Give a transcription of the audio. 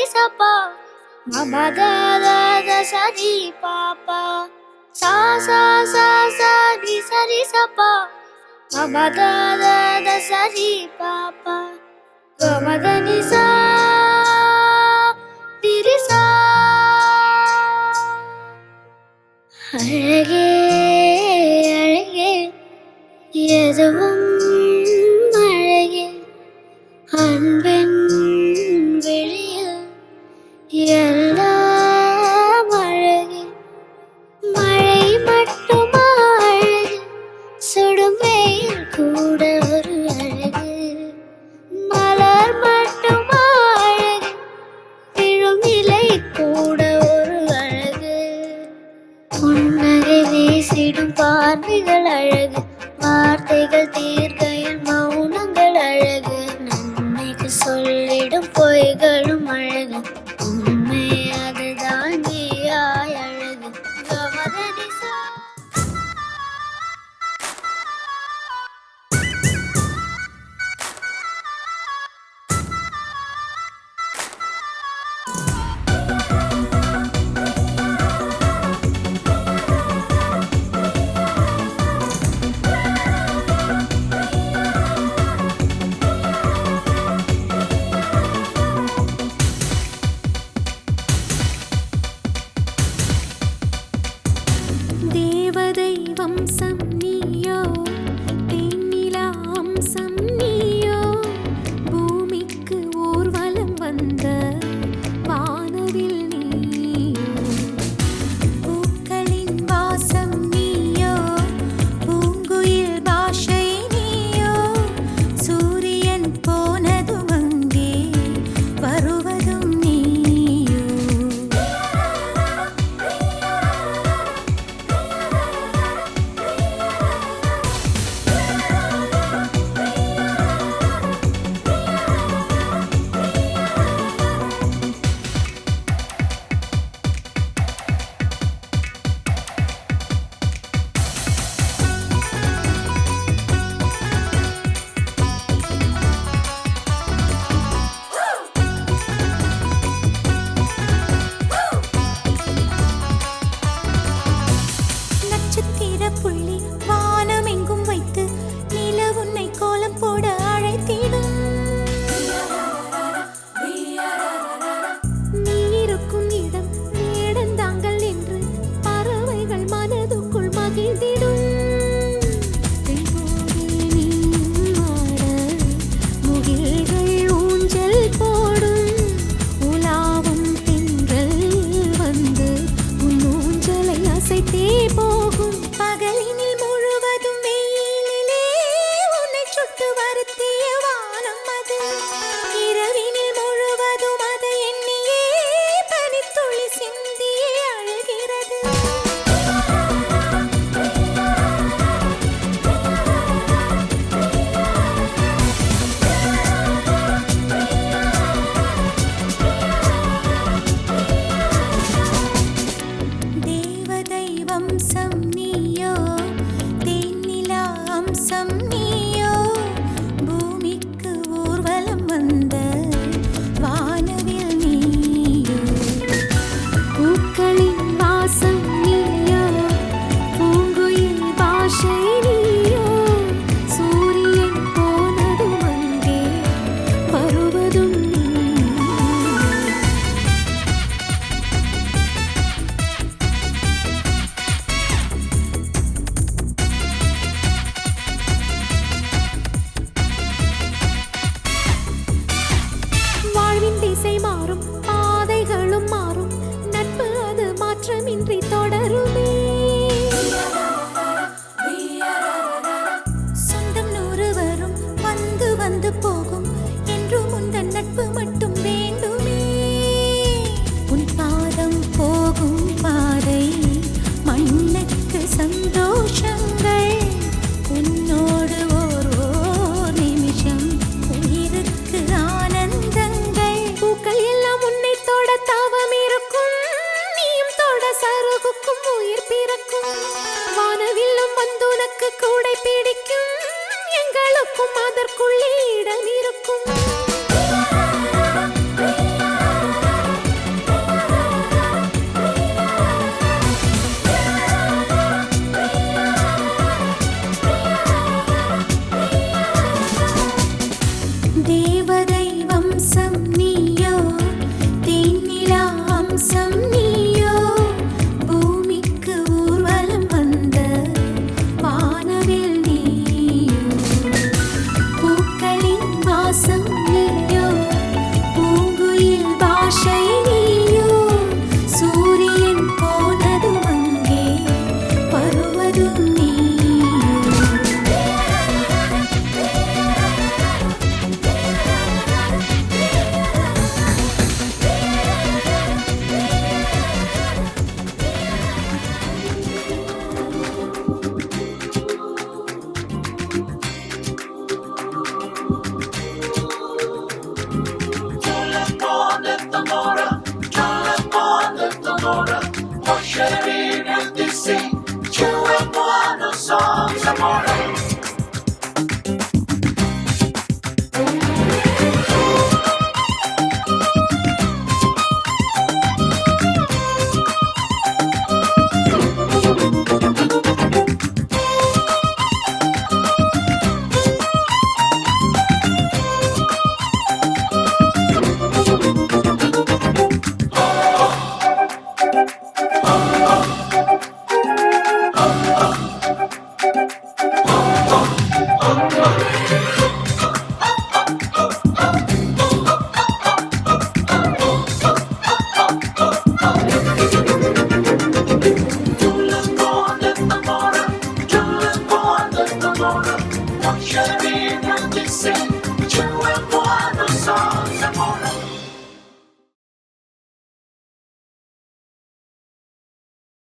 Supper మమ దద సరి పాప సా సా సా సా ని సరి సపా మమ దద సరి పాప గమద ని సా తిరి సా அழகே அழகே எதுவும் அழகே அன்பின் விழியில் எல்லாம் அழகே மழை மட்டுமா அழகு சுடும் வெயில் கூட ஒரு அழகு மலர் மட்டுமா அழகு விழும் இலை கூட ஒரு அழகு புன்னகை வீசிடும் பார்வைகள் அழகு வார்த்தைகள் தீர்க்கையில் மௌனங்கள் அழகு நன்மைக்கு சொல்லிடும் பொய்களும் அழகு உண்மை அதுதான் நீயாய் அழகு கமதனிசா தேவதை வம்சம் நீயோ தேனிலா அம்சம் நீயோ பூமிக்கு ஊர்வலம் வந்த வானவில் நீயோ பூக்களின் வாசம் நீயோ பூங்குயில் பாஷை நீயோ சூரியன் போனதும் அங்கே வருவதும் நீயோ நட்சத்திர புள்ளி வானம் எங்கும் வைத்து நில உன்னை கோலம் போட அழைத்திடும் நீ இருக்கும் இடம் வேடந்தாங்கள் என்று பறவைகள் மனதுக்குள் மகிழ்ந்திடும் தெய்வோடு நீயும் ஆட முகில்கள் ஊஞ்சல் போடும் உலாவும் தென்றல் வந்து உன் ஊஞ்சலை அசைத்தே போகும் பகலினில் முழுவதும் வெயிலிலே உன்னை சுட்டு வருத்திய வானம் அது இரவினில் முழுவதும் அதை எண்ணியே பனித்துளி சிந்தியே அழுகிறது தேவதை வம்சம் நீயோ தேனிலா அம்சம் நீயோ பூமிக்கு ஊர்வலம் வந்த வானவில் நீயோ பூக்களின் வாசம் நீயோ பூங்குயில் பாஷை நீயோ சூரியன் போனதும் அங்கே வருவதும் நீயோ வாழ்வின் திசை மாறும் பாதைகளும் மாறும் நட்பு அது மாற்றமின்றி தொடருமே சொந்தம் நூறு வரும் வந்து வந்து போகும் என்றும் உந்தன் நட்பு மட்டும் வேண்டுமே உன் பாதம் போகும் பாதை மண்ணுக்கு சந்தோஷங்கள் உன்னோடு ஓர் நிமிஷம் உயிருக்கு ஆனந்தங்கள் பூக்கள் எல்லாம் உன்னை தொட தாவம் இருக்கும் நீயும் தொட சருகுக்கும் உயிர் பிறக்கும் வானவில்லும் வந்து உனக்கு கூடை பிடிக்கும் எங்களுக்கும் அதற்குள்ளே இடம் இருக்கும் Watch your name and listen.